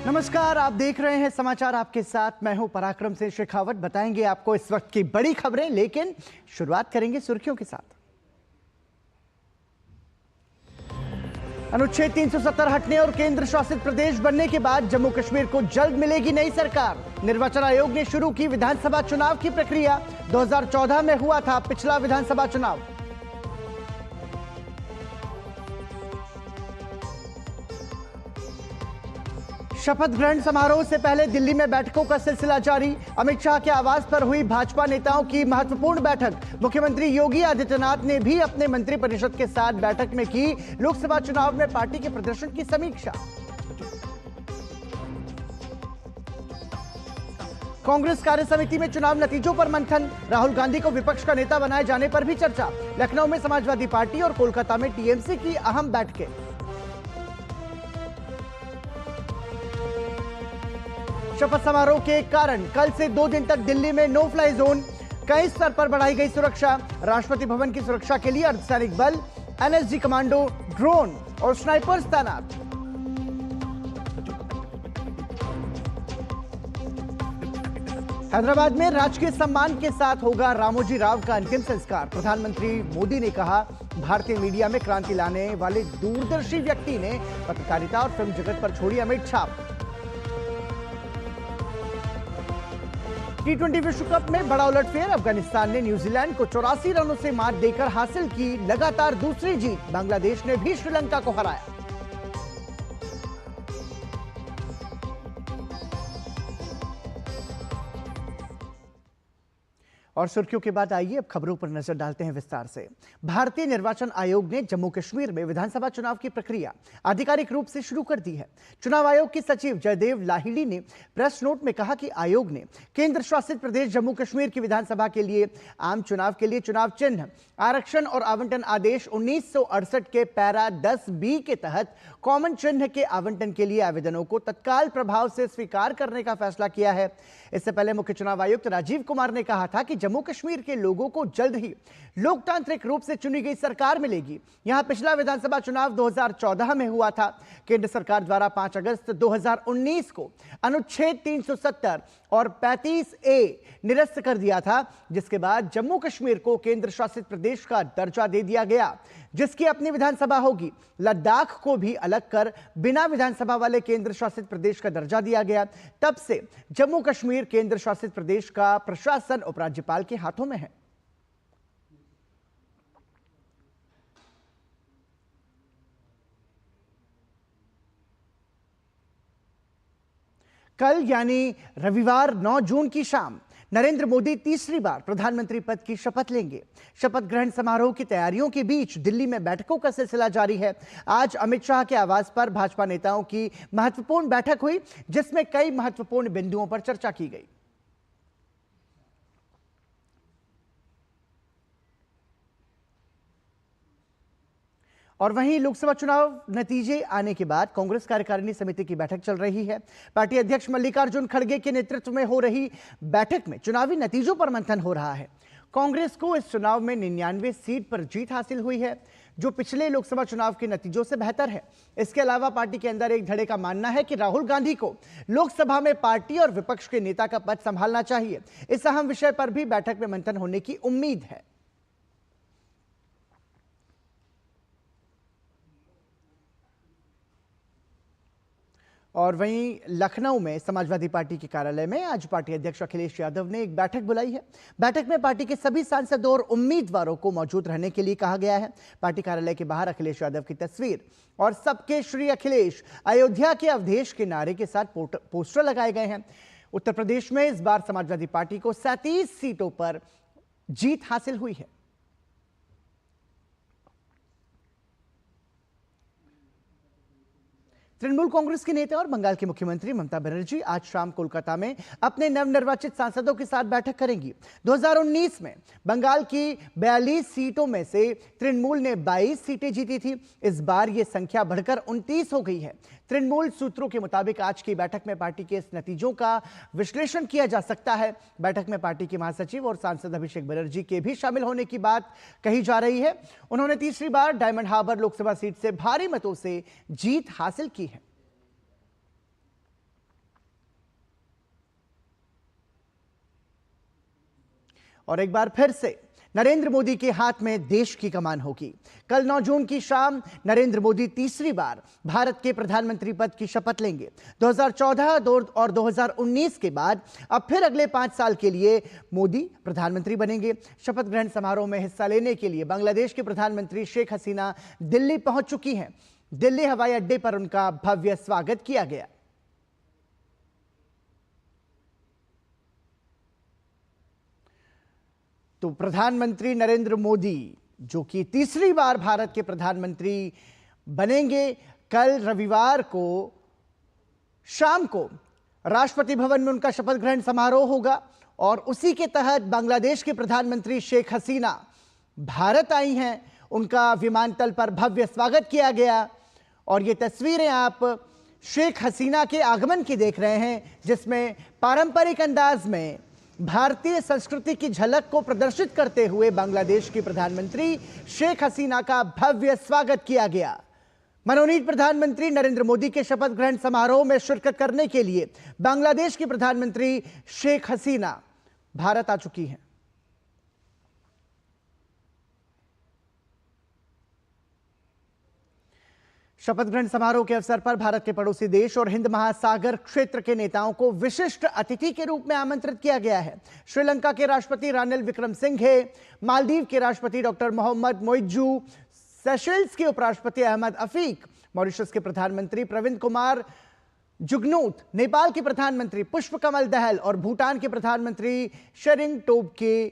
नमस्कार, आप देख रहे हैं समाचार आपके साथ। मैं हूं पराक्रम सिंह शेखावत। बताएंगे आपको इस वक्त की बड़ी खबरें, लेकिन शुरुआत करेंगे सुर्खियों के साथ। अनुच्छेद 370 हटने और केंद्र शासित प्रदेश बनने के बाद जम्मू कश्मीर को जल्द मिलेगी नई सरकार। निर्वाचन आयोग ने शुरू की विधानसभा चुनाव की प्रक्रिया। 2014 में हुआ था पिछला विधानसभा चुनाव। शपथ ग्रहण समारोह से पहले दिल्ली में बैठकों का सिलसिला जारी। अमित शाह के आवास पर हुई भाजपा नेताओं की महत्वपूर्ण बैठक। मुख्यमंत्री योगी आदित्यनाथ ने भी अपने मंत्रिपरिषद के साथ बैठक में की लोकसभा चुनाव में पार्टी के प्रदर्शन की समीक्षा। कांग्रेस कार्य समिति में चुनाव नतीजों पर मंथन। राहुल गांधी को विपक्ष का नेता बनाए जाने पर भी चर्चा। लखनऊ में समाजवादी पार्टी और कोलकाता में टीएमसी की अहम बैठकें। शपथ समारोह के कारण कल से 2 दिन तक दिल्ली में नो फ्लाई जोन। कई स्तर पर बढ़ाई गई सुरक्षा। राष्ट्रपति भवन की सुरक्षा के लिए अर्धसैनिक बल, एनएसजी कमांडो, ड्रोन और स्नाइपर्स तैनात। हैदराबाद में राजकीय सम्मान के साथ होगा रामोजी राव का अंतिम संस्कार। प्रधानमंत्री मोदी ने कहा, भारतीय मीडिया में क्रांति लाने वाले दूरदर्शी व्यक्ति ने पत्रकारिता और फिल्म जगत पर छोड़ी अमिट छाप। T20 विश्व कप में बड़ा उलटफेर। अफगानिस्तान ने न्यूजीलैंड को 84 रनों से मात देकर हासिल की लगातार दूसरी जीत। बांग्लादेश ने भी श्रीलंका को हराया। और सुर्खियों के बाद आइए अब खबरों पर नजर डालते हैं विस्तार से। भारतीय निर्वाचन आयोग ने जम्मू कश्मीर में विधानसभा चुनाव की प्रक्रिया आधिकारिक रूप से शुरू कर दी है। चुनाव आयोग के सचिव जयदेव लाहिड़ी ने प्रेस नोट में कहा कि आयोग ने केंद्र शासित प्रदेश जम्मू कश्मीर की विधानसभा के लिए आम चुनाव के लिए चुनाव चिन्ह, आरक्षण और आवंटन आदेश 1968 के पैरा 10B के तहत कॉमन चिन्ह के आवंटन के लिए आवेदनों को तत्काल प्रभाव से स्वीकार करने का फैसला किया है। इससे पहले मुख्य चुनाव आयुक्त राजीव कुमार ने कहा था कि जम्मू कश्मीर के लोगों को जल्द ही लोकतांत्रिक रूप से चुनी गई सरकार मिलेगी। यहां पिछला विधानसभा चुनाव 2014 में हुआ था। केंद्र सरकार द्वारा 5 अगस्त 2019 को अनुच्छेद 370 और 35A निरस्त कर दिया था, जिसके बाद जम्मू कश्मीर को केंद्र शासित प्रदेश का दर्जा दे दिया गया, जिसकी अपनी विधानसभा होगी। लद्दाख को भी अलग कर बिना विधानसभा वाले केंद्र शासित प्रदेश का दर्जा दिया गया। तब से जम्मू कश्मीर केंद्र शासित प्रदेश का प्रशासन उपराज्यपाल के हाथों में है। कल यानी रविवार 9 जून की शाम नरेंद्र मोदी तीसरी बार प्रधानमंत्री पद की शपथ लेंगे। शपथ ग्रहण समारोह की तैयारियों के बीच दिल्ली में बैठकों का सिलसिला जारी है। आज अमित शाह के आवास पर भाजपा नेताओं की महत्वपूर्ण बैठक हुई, जिसमें कई महत्वपूर्ण बिंदुओं पर चर्चा की गई। और वहीं लोकसभा चुनाव नतीजे आने के बाद कांग्रेस कार्यकारिणी समिति की बैठक चल रही है। पार्टी अध्यक्ष मल्लिकार्जुन खड़गे के नेतृत्व में हो रही बैठक में चुनावी नतीजों पर मंथन हो रहा है। कांग्रेस को इस चुनाव में 99 सीट पर जीत हासिल हुई है, जो पिछले लोकसभा चुनाव के नतीजों से बेहतर है। इसके अलावा पार्टी के अंदर एक धड़े का मानना है कि राहुल गांधी को लोकसभा में पार्टी और विपक्ष के नेता का पद संभालना चाहिए। इस अहम विषय पर भी बैठक में मंथन होने की उम्मीद है। और वहीं लखनऊ में समाजवादी पार्टी के कार्यालय में आज पार्टी अध्यक्ष अखिलेश यादव ने एक बैठक बुलाई है। बैठक में पार्टी के सभी सांसदों और उम्मीदवारों को मौजूद रहने के लिए कहा गया है। पार्टी कार्यालय के बाहर अखिलेश यादव की तस्वीर और सबके श्री अखिलेश, अयोध्या के अवधेश के नारे के साथ पोस्टर लगाए गए हैं। उत्तर प्रदेश में इस बार समाजवादी पार्टी को 37 सीटों पर जीत हासिल हुई है। तृणमूल कांग्रेस के नेता और बंगाल की मुख्यमंत्री ममता बनर्जी आज शाम कोलकाता में अपने नवनिर्वाचित सांसदों के साथ बैठक करेंगी। 2019 में बंगाल की 42 सीटों में से तृणमूल ने 22 सीटें जीती थी। इस बार यह संख्या बढ़कर 29 हो गई है। तृणमूल सूत्रों के मुताबिक आज की बैठक में पार्टी के इस नतीजों का विश्लेषण किया जा सकता है। बैठक में पार्टी के महासचिव और सांसद अभिषेक बनर्जी के भी शामिल होने की बात कही जा रही है। उन्होंने तीसरी बार डायमंड हार्बर लोकसभा सीट से भारी मतों से जीत हासिल की है। और एक बार फिर से नरेंद्र मोदी के हाथ में देश की कमान होगी। कल 9 जून की शाम नरेंद्र मोदी तीसरी बार भारत के प्रधानमंत्री पद की शपथ लेंगे। 2014 और 2019 के बाद अब फिर अगले 5 साल के लिए मोदी प्रधानमंत्री बनेंगे। शपथ ग्रहण समारोह में हिस्सा लेने के लिए बांग्लादेश की प्रधानमंत्री शेख हसीना दिल्ली पहुंच चुकी हैं। दिल्ली हवाई अड्डे पर उनका भव्य स्वागत किया गया। तो प्रधानमंत्री नरेंद्र मोदी जो कि तीसरी बार भारत के प्रधानमंत्री बनेंगे, कल रविवार को शाम को राष्ट्रपति भवन में उनका शपथ ग्रहण समारोह होगा और उसी के तहत बांग्लादेश के प्रधानमंत्री शेख हसीना भारत आई हैं। उनका विमानतल पर भव्य स्वागत किया गया और ये तस्वीरें आप शेख हसीना के आगमन की देख रहे हैं, जिसमें पारंपरिक अंदाज में भारतीय संस्कृति की झलक को प्रदर्शित करते हुए बांग्लादेश की प्रधानमंत्री शेख हसीना का भव्य स्वागत किया गया। मनोनीत प्रधानमंत्री नरेंद्र मोदी के शपथ ग्रहण समारोह में शिरकत करने के लिए बांग्लादेश की प्रधानमंत्री शेख हसीना भारत आ चुकी हैं। शपथ ग्रहण समारोह के अवसर पर भारत के पड़ोसी देश और हिंद महासागर क्षेत्र के नेताओं को विशिष्ट अतिथि के रूप में आमंत्रित किया गया है। श्रीलंका के राष्ट्रपति रानिल विक्रमसिंघे, मालदीव के राष्ट्रपति डॉक्टर मोहम्मद मोइज्जू, सेशेल्स के उपराष्ट्रपति अहमद अफीक, मॉरिशस के प्रधानमंत्री प्रविंद कुमार जुगनूथ, नेपाल के प्रधानमंत्री पुष्पकमल दहल और भूटान के प्रधानमंत्री शेरिंग टोब्गे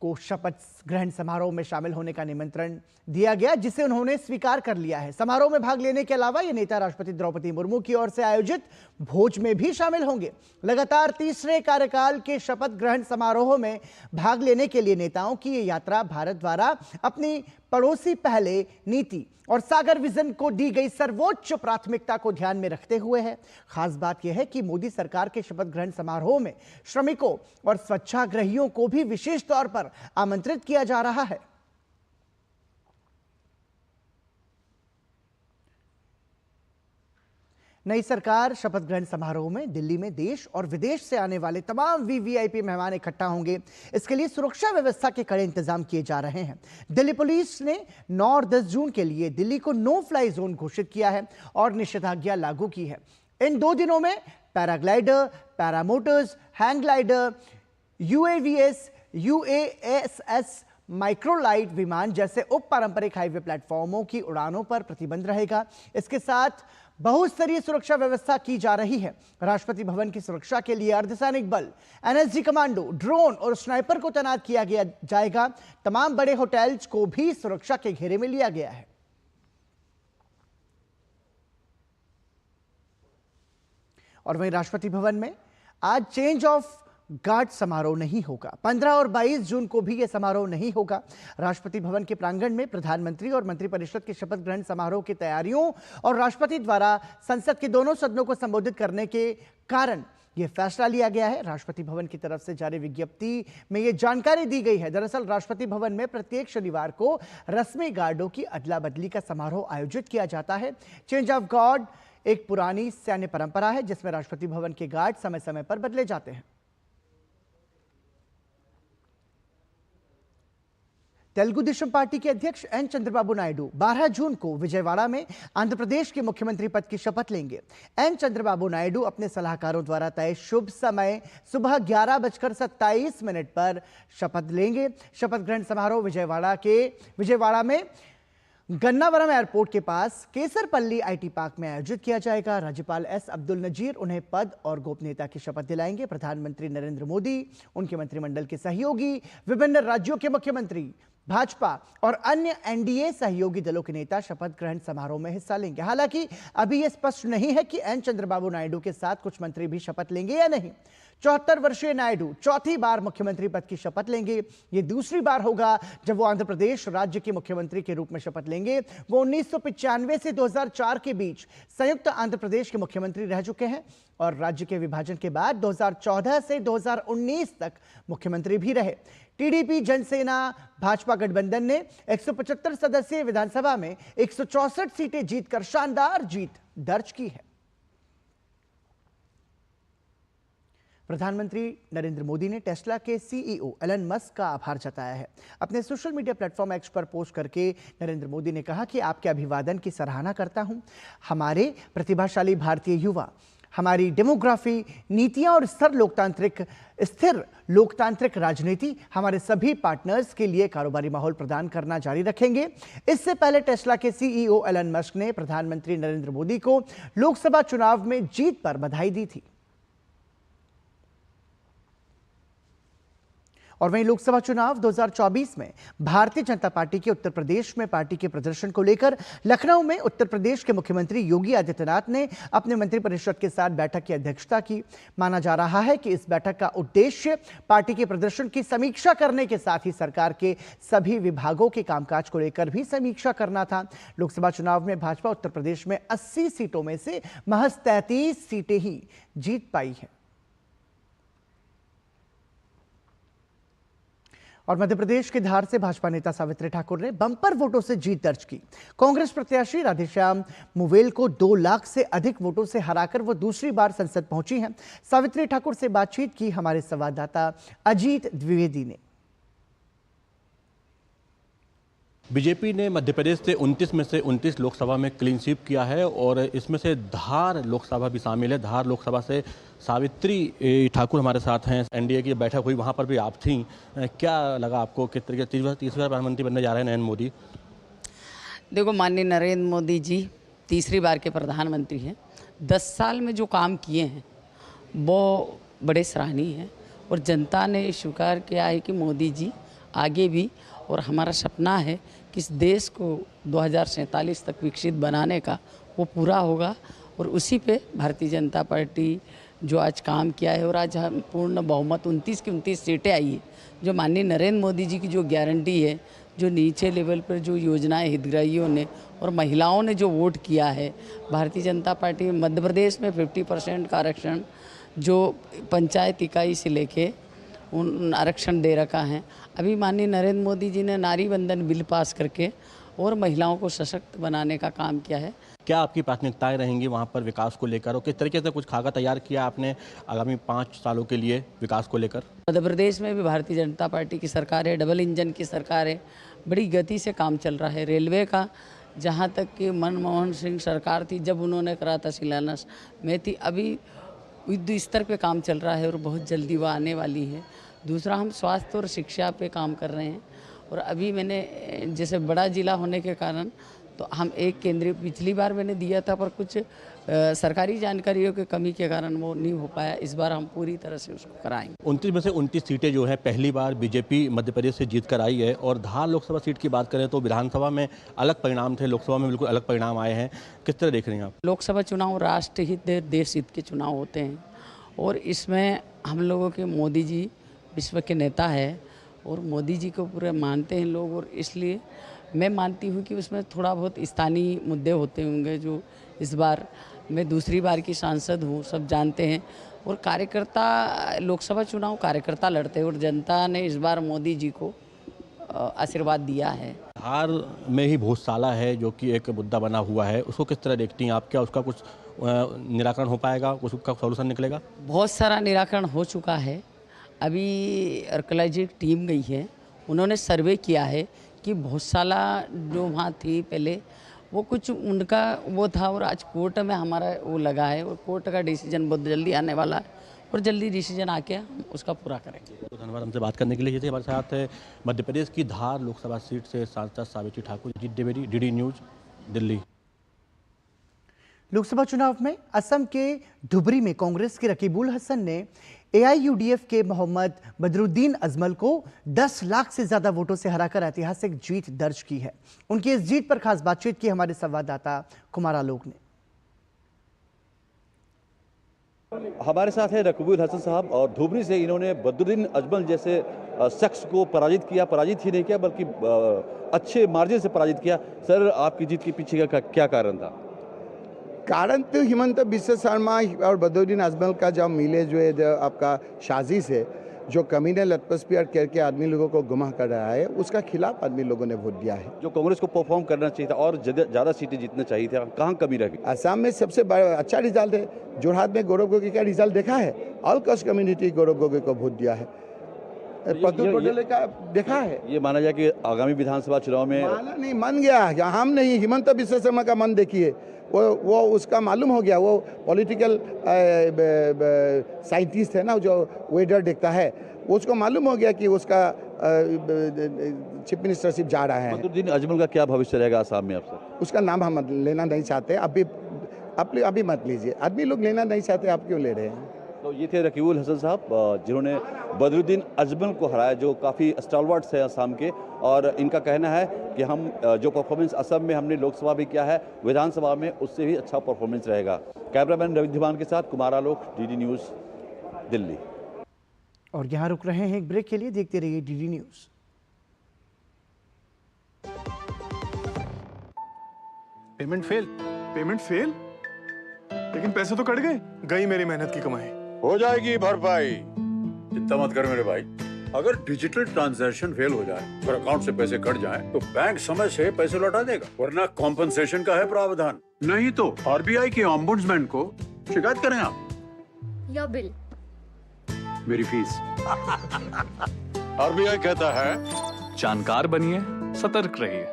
को शपथ ग्रहण समारोह में शामिल होने का निमंत्रण दिया गया, जिसे उन्होंने स्वीकार कर लिया है। समारोह में भाग लेने के अलावा ये नेता राष्ट्रपति द्रौपदी मुर्मू की ओर से आयोजित भोज में भी शामिल होंगे। लगातार तीसरे कार्यकाल के शपथ ग्रहण समारोह में भाग लेने के लिए नेताओं की ये यात्रा भारत द्वारा अपनी पड़ोसी पहले नीति और सागर विजन को दी गई सर्वोच्च प्राथमिकता को ध्यान में रखते हुए है। खास बात यह है कि मोदी सरकार के शपथ ग्रहण समारोह में श्रमिकों और स्वच्छाग्रहियों को भी विशेष तौर पर आमंत्रित किया जा रहा है। नई सरकार शपथ ग्रहण समारोह में दिल्ली में देश और विदेश से आने वाले तमाम वीवीआईपी मेहमान इकट्ठा होंगे। इसके लिए सुरक्षा व्यवस्था के कड़े इंतजाम किए जा रहे हैं। दिल्ली पुलिस ने 9 और 10 जून के लिए दिल्ली को नो फ्लाई जोन घोषित किया है और निषेधाज्ञा लागू की है। इन 2 दिनों में paraglider, paramotors, hang glider, UAVs, UASs, microlight विमान जैसे उप पारंपरिक हाईवे प्लेटफॉर्मों की उड़ानों पर प्रतिबंध रहेगा। इसके साथ बहुस्तरीय सुरक्षा व्यवस्था की जा रही है। राष्ट्रपति भवन की सुरक्षा के लिए अर्धसैनिक बल, एनएसजी कमांडो, ड्रोन और स्नाइपर को तैनात किया जाएगा। तमाम बड़े होटल्स को भी सुरक्षा के घेरे में लिया गया है। और वहीं राष्ट्रपति भवन में आज चेंज ऑफ गार्ड समारोह नहीं होगा। 15 और 22 जून को भी यह समारोह नहीं होगा। राष्ट्रपति भवन के प्रांगण में प्रधानमंत्री और मंत्रिपरिषद के शपथ ग्रहण समारोह की तैयारियों और राष्ट्रपति द्वारा संसद के दोनों सदनों को संबोधित करने के कारण यह फैसला लिया गया है। राष्ट्रपति भवन की तरफ से जारी विज्ञप्ति में यह जानकारी दी गई है। दरअसल राष्ट्रपति भवन में प्रत्येक शनिवार को रस्मी गार्डों की अदला बदली का समारोह आयोजित किया जाता है। चेंज ऑफ गार्ड एक पुरानी सैन्य परंपरा है, जिसमें राष्ट्रपति भवन के गार्ड समय समय पर बदले जाते हैं। तेलुगु देशम पार्टी के अध्यक्ष एन चंद्रबाबू नायडू 12 जून को विजयवाड़ा में आंध्र प्रदेश के मुख्यमंत्री पद की शपथ लेंगे। एन चंद्रबाबू नायडू अपने सलाहकारों द्वारा तय शुभ समय सुबह 11:27 पर शपथ लेंगे। शपथ ग्रहण समारोह विजयवाड़ा में गन्नावरम एयरपोर्ट के पास केसरपल्ली आईटी पार्क में आयोजित किया जाएगा। राज्यपाल एस अब्दुल नजीर उन्हें पद और गोपनीयता की शपथ दिलाएंगे। प्रधानमंत्री नरेंद्र मोदी, उनके मंत्रिमंडल के सहयोगी, विभिन्न राज्यों के मुख्यमंत्री, भाजपा और अन्य एनडीए सहयोगी दलों के नेता शपथ ग्रहण समारोह में हिस्सा लेंगे। हालांकि अभी यह स्पष्ट नहीं है कि एन चंद्रबाबू नायडू के साथ कुछ मंत्री भी शपथ लेंगे या नहीं। 74 वर्षीय नायडू चौथी बार मुख्यमंत्री पद की शपथ लेंगे। यह दूसरी बार होगा जब वो आंध्र प्रदेश राज्य के मुख्यमंत्री के रूप में शपथ लेंगे। वो 1995 से 2004 के बीच संयुक्त आंध्र प्रदेश के मुख्यमंत्री रह चुके हैं और राज्य के विभाजन के बाद 2014 से 2019 तक मुख्यमंत्री भी रहे। टीडीपी, जनसेना, भाजपा गठबंधन ने 175 सदस्यीय विधानसभा में 164 सीटें जीतकर शानदार जीत दर्ज की है। प्रधानमंत्री नरेंद्र मोदी ने टेस्ला के सीईओ एलन मस्क का आभार जताया है। अपने सोशल मीडिया प्लेटफॉर्म एक्स पर पोस्ट करके नरेंद्र मोदी ने कहा कि आपके अभिवादन की सराहना करता हूं। हमारे प्रतिभाशाली भारतीय युवा, हमारी डेमोग्राफी, नीतियां और स्थिर लोकतांत्रिक राजनीति हमारे सभी पार्टनर्स के लिए कारोबारी माहौल प्रदान करना जारी रखेंगे। इससे पहले टेस्ला के सीईओ एलन मस्क ने प्रधानमंत्री नरेंद्र मोदी को लोकसभा चुनाव में जीत पर बधाई दी थी। और वहीं लोकसभा चुनाव 2024 में भारतीय जनता पार्टी के उत्तर प्रदेश में पार्टी के प्रदर्शन को लेकर लखनऊ में उत्तर प्रदेश के मुख्यमंत्री योगी आदित्यनाथ ने अपने मंत्रिपरिषद के साथ बैठक की अध्यक्षता की। माना जा रहा है कि इस बैठक का उद्देश्य पार्टी के प्रदर्शन की समीक्षा करने के साथ ही सरकार के सभी विभागों के कामकाज को लेकर भी समीक्षा करना था। लोकसभा चुनाव में भाजपा उत्तर प्रदेश में 80 सीटों में से महज 33 सीटें ही जीत पाई है। और मध्य प्रदेश के धार से भाजपा नेता सावित्री ठाकुर ने बम्पर वोटों से जीत दर्ज की। कांग्रेस प्रत्याशी राधेश्याम मुवेल को 2 लाख से अधिक वोटों से हराकर वो दूसरी बार संसद पहुंची हैं। सावित्री ठाकुर से बातचीत की हमारे संवाददाता अजीत द्विवेदी ने। बीजेपी ने मध्य प्रदेश से 29 में से 29 लोकसभा में क्लीन स्वीप किया है और इसमें से धार लोकसभा भी शामिल है। धार लोकसभा से सावित्री ठाकुर हमारे साथ हैं। एनडीए की बैठक हुई, वहां पर भी आप थीं। क्या लगा आपको, किस तरीके तीसरी बार प्रधानमंत्री बनने जा रहे हैं नरेंद्र मोदी? देखो, माननीय नरेंद्र मोदी जी तीसरी बार के प्रधानमंत्री हैं। 10 साल में जो काम किए हैं वो बड़े सराहनीय हैं और जनता ने स्वीकार किया है कि मोदी जी आगे भी, और हमारा सपना है कि इस देश को 2047 तक विकसित बनाने का वो पूरा होगा। और उसी पे भारतीय जनता पार्टी जो आज काम किया है और आज हम पूर्ण बहुमत 29 की 29 सीटें आई है, जो माननीय नरेंद्र मोदी जी की जो गारंटी है, जो नीचे लेवल पर जो योजनाएं हितग्राहियों ने और महिलाओं ने जो वोट किया है, भारतीय जनता पार्टी मध्य प्रदेश में 50% का आरक्षण जो पंचायत इकाई से लेके उन आरक्षण दे रखा है। अभी माननीय नरेंद्र मोदी जी ने नारी बंधन बिल पास करके और महिलाओं को सशक्त बनाने का काम किया है। क्या आपकी प्राथमिकताएं रहेंगी वहां पर विकास को लेकर, और किस तरीके से कुछ खाका तैयार किया आपने आगामी 5 सालों के लिए विकास को लेकर? मध्य प्रदेश में भी भारतीय जनता पार्टी की सरकार है, डबल इंजन की सरकार है, बड़ी गति से काम चल रहा है। रेलवे का जहाँ तक कि मनमोहन सिंह सरकार थी जब उन्होंने करा था शिलान्यास में थी, अभी युद्ध स्तर पे काम चल रहा है और बहुत जल्दी वो आने वाली है। दूसरा, हम स्वास्थ्य और शिक्षा पे काम कर रहे हैं और अभी मैंने जैसे बड़ा जिला होने के कारण तो हम एक केंद्रीय पिछली बार मैंने दिया था, पर कुछ सरकारी जानकारियों की कमी के कारण वो नहीं हो पाया। इस बार हम पूरी तरह से उसको कराएंगे। 29 में से 29 सीटें जो है पहली बार बीजेपी मध्य प्रदेश से जीत कर आई है। और धार लोकसभा सीट की बात करें तो विधानसभा में अलग परिणाम थे, लोकसभा में बिल्कुल अलग परिणाम आए हैं। किस तरह देख रहे हैं आप? लोकसभा चुनाव राष्ट्र हित, देश हित के चुनाव होते हैं और इसमें हम लोगों के मोदी जी विश्व के नेता है और मोदी जी को पूरे मानते हैं लोग, और इसलिए मैं मानती हूँ कि उसमें थोड़ा बहुत स्थानीय मुद्दे होते होंगे। जो इस बार मैं दूसरी बार की सांसद हूँ, सब जानते हैं, और कार्यकर्ता लोकसभा चुनाव कार्यकर्ता लड़ते हैं और जनता ने इस बार मोदी जी को आशीर्वाद दिया है। धार में ही भोजशाला है जो कि एक मुद्दा बना हुआ है, उसको किस तरह देखती हैं आप? क्या उसका कुछ निराकरण हो पाएगा, कुछ उसका सोल्यूशन निकलेगा? बहुत सारा निराकरण हो चुका है। अभी आर्कियोलॉजी टीम गई है, उन्होंने सर्वे किया है कि भोजशाला जो वहाँ थी पहले वो कुछ उनका वो था, और आज कोर्ट में हमारा वो लगा है और कोर्ट का डिसीजन बहुत जल्दी आने वाला है और जल्दी डिसीजन आके हम उसका पूरा करेंगे। तो धन्यवाद हमसे बात करने के लिए। हमारे साथ है मध्य प्रदेश की धार लोकसभा सीट से सांसद सावित्री ठाकुर। Ajit Dwivedi, DD News, Delhi. लोकसभा चुनाव में असम के धुबरी में कांग्रेस के रकीबुल हसन ने एआईयूडीएफ के मोहम्मद बदरुद्दीन अजमल को 10 लाख से ज्यादा वोटों से हराकर ऐतिहासिक जीत दर्ज की है। उनकी इस जीत पर खास बातचीत की हमारे संवाददाता कुमार आलोक ने। हमारे साथ है रकीबुल हसन साहब और धुबरी से इन्होंने बदरुद्दीन अजमल जैसे शख्स को पराजित ही नहीं किया बल्कि अच्छे मार्जिन से पराजित किया। सर, आपकी जीत के पीछे का क्या कारण था? कारण तो हिमंत बिश्व शर्मा और बदरुद्दीन अजमल का जब मिले जो आपका साजिश है, जो कम्युनल एटमॉस्फेयर करके आदमी लोगों को गुमराह कर रहा है, उसका खिलाफ आदमी लोगों ने वोट दिया है। जो कांग्रेस को परफॉर्म करना चाहिए था और ज़्यादा सीटें जीतना चाहिए था, कहाँ कमी रह गई? असम में सबसे बड़ा अच्छा रिजल्ट है। जोरहाट में गौरव गोगोई का रिजल्ट देखा है, all cast community Gaurav Gogoi को वोट दिया है। प्रद्युत पटेल का देखा है। ये माना जाए कि आगामी विधानसभा चुनाव में माना नहीं, मन गया। हम नहीं, हिमंत बिश्व शर्मा का मन देखिए, वो उसका मालूम हो गया। वो पॉलिटिकल साइंटिस्ट है ना, जो वेदर देखता है, उसको मालूम हो गया कि उसका चीफ मिनिस्टरशिप जा रहा है। बदरुद्दीन अजमल का क्या भविष्य रहेगा आसाम में आपसे? उसका नाम हम लेना नहीं चाहते, अभी मत लीजिए। आदमी लोग लेना नहीं चाहते, आप क्यों ले रहे हैं? तो ये थे रकीबुल हसन साहब, जिन्होंने बदरुद्दीन अजमल को हराया, जो काफ़ी स्टालवर्ड्स है असम के, और इनका कहना है कि हम जो परफॉर्मेंस असम में हमने लोकसभा भी किया है, विधानसभा में उससे भी अच्छा परफॉर्मेंस रहेगा। कैमरामैन रवि धीमान के साथ कुमार आलोक, डीडी न्यूज़, दिल्ली। और यहाँ रुक रहे हैं एक ब्रेक के लिए, देखते रहिए डीडी न्यूज़। Payment fail? लेकिन पैसे तो कट गए, गई मेरी मेहनत की कमाई। हो जाएगी भरपाई, चिंता मत कर मेरे भाई। अगर डिजिटल ट्रांजैक्शन फेल हो जाए और अकाउंट से पैसे कट जाएं, तो बैंक समय से पैसे लौटा देगा, वरना कॉम्पनसेशन का है प्रावधान। नहीं तो आरबीआई के ओम्बुड्समैन को शिकायत करें आप। या बिल, मेरी फीस। आरबीआई कहता है, जानकार बनिए, सतर्क रहिए।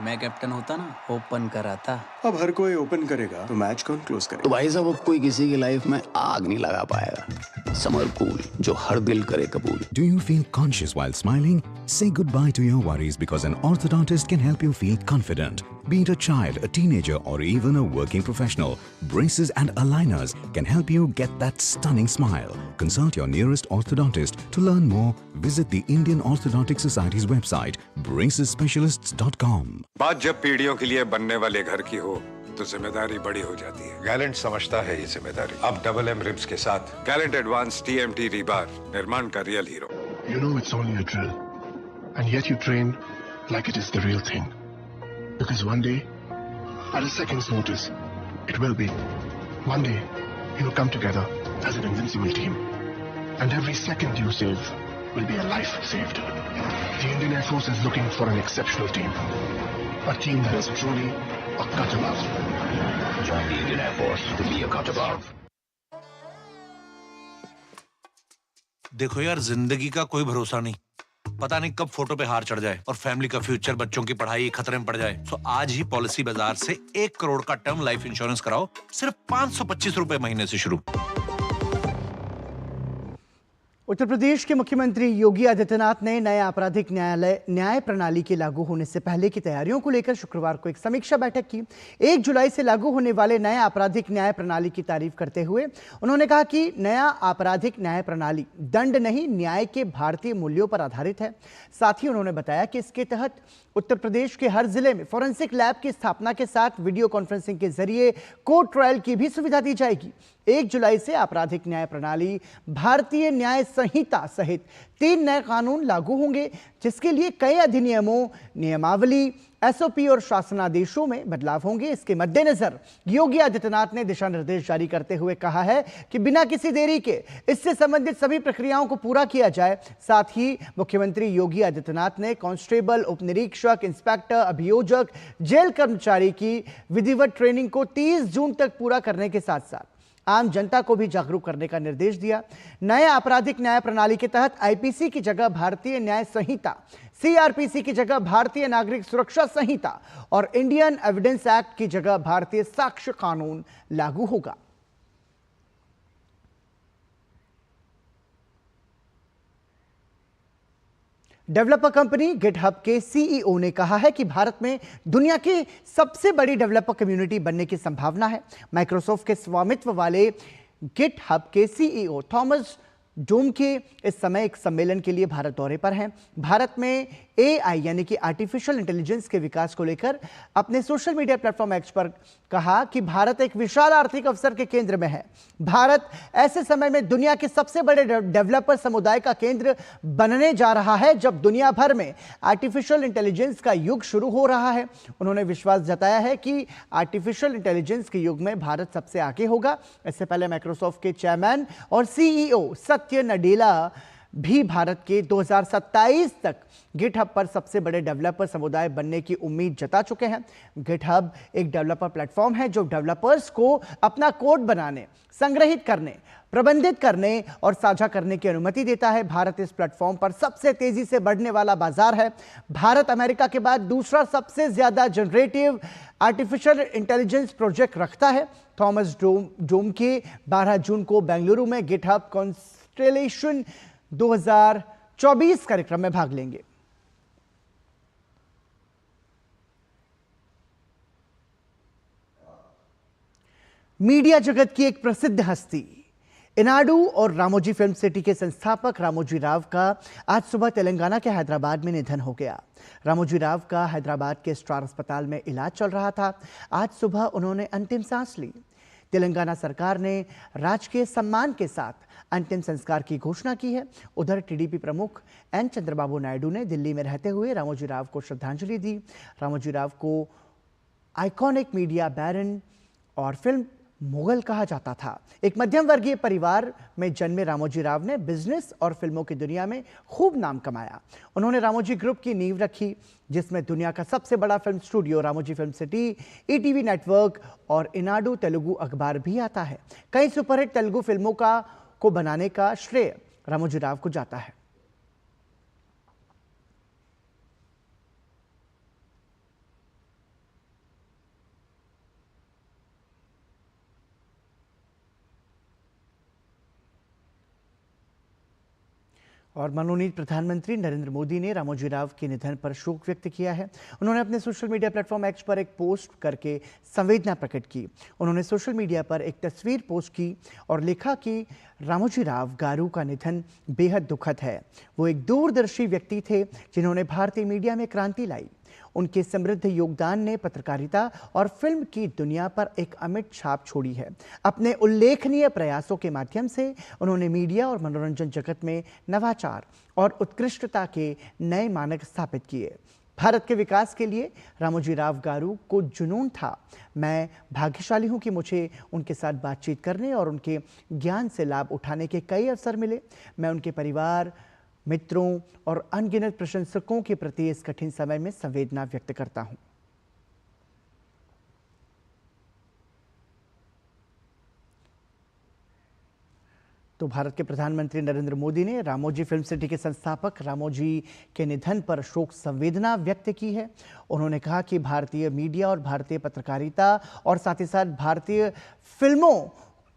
मैं कैप्टन होता ना, ओपन कराता। अब हर कोई ओपन करेगा तो मैच कौन क्लोज करेगा? तो भाई साहब, अब कोई किसी की लाइफ में आग नहीं लगा पाएगा। समर कूल, जो हर दिल करे कबूल। Do you feel conscious while smiling? Say goodbye to your worries because an orthodontist can help you feel confident. Be it a child, a teenager, or even a working professional, braces and aligners can help you get that stunning smile. Consult your nearest orthodontist. To learn more, visit the Indian Orthodontic Society's website, bracesspecialists.com. बात जब पीढ़ियों के लिए बनने वाले घर की हो, तो जिम्मेदारी बड़ी हो जाती है। गैलेंट समझता है ये जिम्मेदारी। अब डबल एम रिब्स के साथ गैलेंट एडवांस TMT रीबार, निर्माण का real hero. You know it's only a drill, and yet you train like it is the real thing. Because one day, at a second's notice, it will be. One day, you'll come together as an invincible team, and every second you save will be a life saved. The Indian Air Force is looking for an exceptional team, a team that is truly a cut above. Join the Indian Air Force to be a cut above. देखो यार, जिंदगी का कोई भरोसा नहीं, पता नहीं कब फोटो पे हार चढ़ जाए और फैमिली का फ्यूचर, बच्चों की पढ़ाई खतरे में पड़ जाए। तो आज ही पॉलिसी बाजार से 1 करोड़ का टर्म लाइफ इंश्योरेंस कराओ, सिर्फ 525 रुपए महीने से शुरू। उत्तर प्रदेश के मुख्यमंत्री योगी आदित्यनाथ ने नए आपराधिक न्याय प्रणाली के लागू होने से पहले की तैयारियों को लेकर शुक्रवार को एक समीक्षा बैठक की। 1 जुलाई से लागू होने वाले नए आपराधिक न्याय प्रणाली की तारीफ करते हुए उन्होंने कहा कि नया आपराधिक न्याय प्रणाली दंड नहीं, न्याय के भारतीय मूल्यों पर आधारित है। साथ ही उन्होंने बताया कि इसके तहत उत्तर प्रदेश के हर जिले में फॉरेंसिक लैब की स्थापना के साथ वीडियो कॉन्फ्रेंसिंग के जरिए कोर्ट ट्रायल की भी सुविधा दी जाएगी। 1 जुलाई से आपराधिक न्याय प्रणाली, भारतीय न्याय संहिता सहित 3 नए कानून लागू होंगे, जिसके लिए कई अधिनियमों, नियमावली, SOP और शासनादेशों में बदलाव होंगे। इसके मद्देनजर योगी आदित्यनाथ ने दिशा निर्देश जारी करते हुए कहा है कि बिना किसी देरी के इससे संबंधित सभी प्रक्रियाओं को पूरा किया जाए। साथ ही मुख्यमंत्री योगी आदित्यनाथ ने कांस्टेबल, उपनिरीक्षक, इंस्पेक्टर, अभियोजक, जेल कर्मचारी की विधिवत ट्रेनिंग को 30 जून तक पूरा करने के साथ साथ आम जनता को भी जागरूक करने का निर्देश दिया। नए आपराधिक न्याय प्रणाली के तहत IPC की जगह भारतीय न्याय संहिता, CRPC की जगह भारतीय नागरिक सुरक्षा संहिता और इंडियन एविडेंस एक्ट की जगह भारतीय साक्ष्य कानून लागू होगा। डेवलपर कंपनी गिटहब के CEO ने कहा है कि भारत में दुनिया की सबसे बड़ी डेवलपर कम्युनिटी बनने की संभावना है। माइक्रोसॉफ्ट के स्वामित्व वाले गिटहब के CEO थॉमस डोमके इस समय एक सम्मेलन के लिए भारत दौरे पर हैं। भारत में AI यानी कि आर्टिफिशियल इंटेलिजेंस के विकास को लेकर अपने सोशल मीडिया प्लेटफॉर्म X पर कहा कि भारत एक विशाल आर्थिक अवसर के केंद्र में है। भारत ऐसे समय में दुनिया के सबसे बड़े डेवलपर समुदाय का केंद्र बनने जा रहा है, जब दुनिया भर में आर्टिफिशियल इंटेलिजेंस का युग शुरू हो रहा है। उन्होंने विश्वास जताया है कि आर्टिफिशियल इंटेलिजेंस के युग में भारत सबसे आगे होगा। इससे पहले माइक्रोसॉफ्ट के चेयरमैन और CEO सत्य सत्य नडेला भी भारत के 2027 तक गिटहब पर सबसे बड़े डेवलपर समुदाय बनने की उम्मीद जता चुके हैं। गिटहब एक डेवलपर प्लेटफॉर्म है जो डेवलपर्स को अपना कोड बनाने, संग्रहित करने, प्रबंधित करने और साझा करने की अनुमति देता है। भारत इस प्लेटफॉर्म पर सबसे तेजी से बढ़ने वाला बाजार है। भारत अमेरिका के बाद दूसरा सबसे ज्यादा जनरेटिव आर्टिफिशियल इंटेलिजेंस प्रोजेक्ट रखता है। थॉमस डोम के 12 जून को बेंगलुरु में गिटहब कॉन्स्टेलेशन 2024 कार्यक्रम में भाग लेंगे। मीडिया जगत की एक प्रसिद्ध हस्ती इनाडू और रामोजी फिल्म सिटी के संस्थापक रामोजी राव का आज सुबह तेलंगाना के हैदराबाद में निधन हो गया। रामोजी राव का हैदराबाद के स्टार अस्पताल में इलाज चल रहा था। आज सुबह उन्होंने अंतिम सांस ली। तेलंगाना सरकार ने राजकीय सम्मान के साथ अंतिम संस्कार की घोषणा की है। उधर टीडीपी प्रमुख एन चंद्रबाबू नायडू ने दिल्ली में रहते हुए रामोजी राव को श्रद्धांजलि दी। रामोजी राव को आइकॉनिक मीडिया बैरन और फिल्म मुगल कहा जाता था। एक मध्यम वर्गीय परिवार में जन्मे रामोजी राव ने बिजनेस और फिल्मों की दुनिया में खूब नाम कमाया। उन्होंने रामोजी ग्रुप की नींव रखी, जिसमें दुनिया का सबसे बड़ा film studio Ramoji film city, ETV network और इनाडू तेलुगु अखबार भी आता है। कई सुपरहिट तेलुगु फिल्मों को बनाने का श्रेय रामोजी राव को जाता है। और मनोनीत प्रधानमंत्री नरेंद्र मोदी ने रामोजी राव के निधन पर शोक व्यक्त किया है। उन्होंने अपने सोशल मीडिया प्लेटफॉर्म एक्स पर एक पोस्ट करके संवेदना प्रकट की। उन्होंने सोशल मीडिया पर एक तस्वीर पोस्ट की और लिखा कि रामोजी राव गारू का निधन बेहद दुखद है। वो एक दूरदर्शी व्यक्ति थे जिन्होंने भारतीय मीडिया में क्रांति लाई। उनके समृद्ध योगदान ने पत्रकारिता और फिल्म की दुनिया पर एक अमिट छाप छोड़ी है। अपने उल्लेखनीय प्रयासों के माध्यम से उन्होंने मीडिया और मनोरंजन जगत में नवाचार और उत्कृष्टता के नए मानक स्थापित किए। भारत के विकास के लिए रामोजी राव गारू को जुनून था। मैं भाग्यशाली हूं कि मुझे उनके साथ बातचीत करने और उनके ज्ञान से लाभ उठाने के कई अवसर मिले। मैं उनके परिवार, मित्रों और अनगिनत प्रशंसकों के प्रति इस कठिन समय में संवेदना व्यक्त करता हूं। तो भारत के प्रधानमंत्री नरेंद्र मोदी ने रामोजी फिल्म सिटी के संस्थापक रामोजी के निधन पर शोक संवेदना व्यक्त की है। उन्होंने कहा कि भारतीय मीडिया और भारतीय पत्रकारिता और साथ ही साथ भारतीय फिल्मों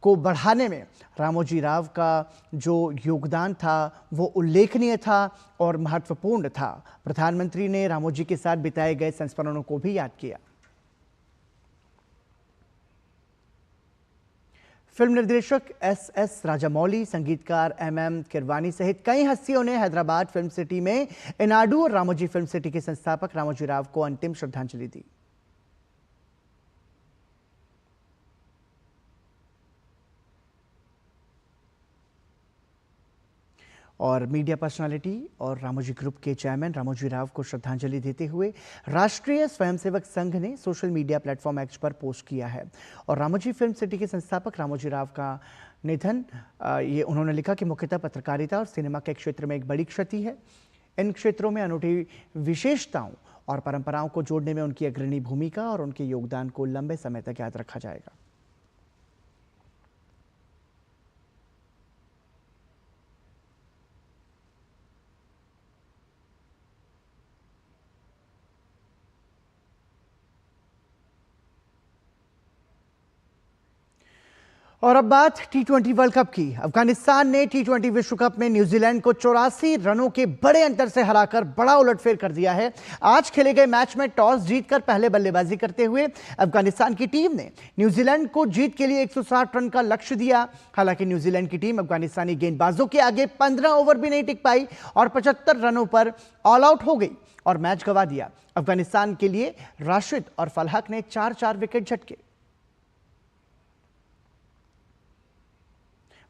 को बढ़ाने में रामोजी राव का जो योगदान था वो उल्लेखनीय था और महत्वपूर्ण था। प्रधानमंत्री ने रामोजी के साथ बिताए गए संस्मरणों को भी याद किया। फिल्म निर्देशक एस राजामौली, संगीतकार MM किरवानी सहित कई हस्तियों ने हैदराबाद फिल्म सिटी में इनाडू और रामोजी फिल्म सिटी के संस्थापक रामोजी राव को अंतिम श्रद्धांजलि दी। और मीडिया पर्सनालिटी और रामोजी ग्रुप के चेयरमैन रामोजी राव को श्रद्धांजलि देते हुए राष्ट्रीय स्वयंसेवक संघ ने सोशल मीडिया प्लेटफॉर्म एक्स पर पोस्ट किया है। और रामोजी फिल्म सिटी के संस्थापक रामोजी राव का निधन, ये उन्होंने लिखा कि मुख्यतः पत्रकारिता और सिनेमा के क्षेत्र में एक बड़ी क्षति है। इन क्षेत्रों में अनूठी विशेषताओं और परंपराओं को जोड़ने में उनकी अग्रणी भूमिका और उनके योगदान को लंबे समय तक याद रखा जाएगा। और अब बात T20 वर्ल्ड कप की। अफगानिस्तान ने T20 विश्व कप में न्यूजीलैंड को 84 रनों के बड़े अंतर से हराकर बड़ा उलटफेर कर दिया है। आज खेले गए मैच में टॉस जीतकर पहले बल्लेबाजी करते हुए अफगानिस्तान की टीम ने न्यूजीलैंड को जीत के लिए 160 रन का लक्ष्य दिया। हालांकि न्यूजीलैंड की टीम अफगानिस्तानी गेंदबाजों के आगे 15 ओवर भी नहीं टिक पाई और 75 रनों पर ऑल आउट हो गई और मैच गंवा दिया। अफगानिस्तान के लिए राशिद और फलहक ने 4-4 विकेट झटके।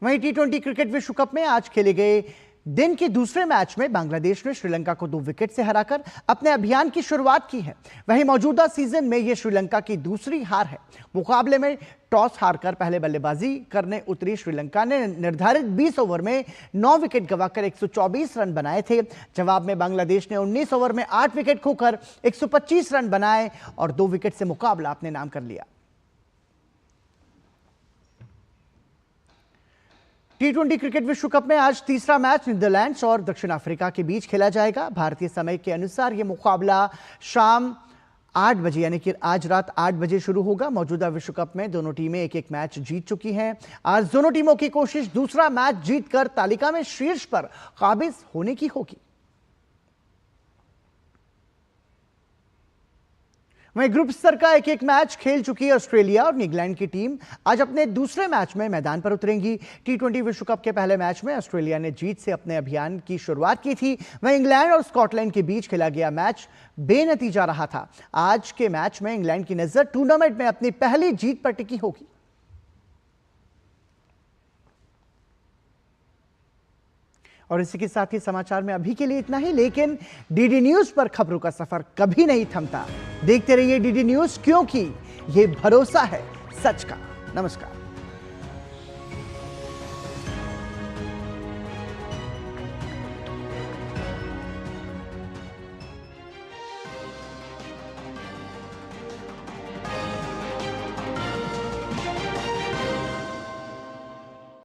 वहीं T20 क्रिकेट विश्व कप में आज खेले गए दिन के दूसरे मैच में बांग्लादेश ने श्रीलंका को 2 विकेट से हराकर अपने अभियान की शुरुआत की है। वहीं मौजूदा सीजन में यह श्रीलंका की दूसरी हार है। मुकाबले में टॉस हारकर पहले बल्लेबाजी करने उतरी श्रीलंका ने निर्धारित 20 ओवर में 9 विकेट गंवाकर 124 रन बनाए थे। जवाब में बांग्लादेश ने 19 ओवर में 8 विकेट खोकर 125 रन बनाए और 2 विकेट से मुकाबला अपने नाम कर लिया। T20 क्रिकेट विश्व कप में आज तीसरा मैच नीदरलैंड्स और दक्षिण अफ्रीका के बीच खेला जाएगा। भारतीय समय के अनुसार यह मुकाबला शाम 8 बजे यानी कि आज रात 8 बजे शुरू होगा। मौजूदा विश्व कप में दोनों टीमें एक मैच जीत चुकी हैं। आज दोनों टीमों की कोशिश दूसरा मैच जीतकर तालिका में शीर्ष पर काबिज होने की होगी। वहीं ग्रुप स्तर का एक मैच खेल चुकी ऑस्ट्रेलिया और इंग्लैंड की टीम आज अपने दूसरे मैच में मैदान पर उतरेंगी। T20 विश्व कप के पहले मैच में ऑस्ट्रेलिया ने जीत से अपने अभियान की शुरुआत की थी। वहीं इंग्लैंड और स्कॉटलैंड के बीच खेला गया मैच बेनतीजा रहा था। आज के मैच में इंग्लैंड की नजर टूर्नामेंट में अपनी पहली जीत पर टिकी होगी। और इसी के साथ ही समाचार में अभी के लिए इतना ही, लेकिन डीडी न्यूज पर खबरों का सफर कभी नहीं थमता। देखते रहिए डीडी न्यूज, क्योंकि ये भरोसा है सच का। नमस्कार।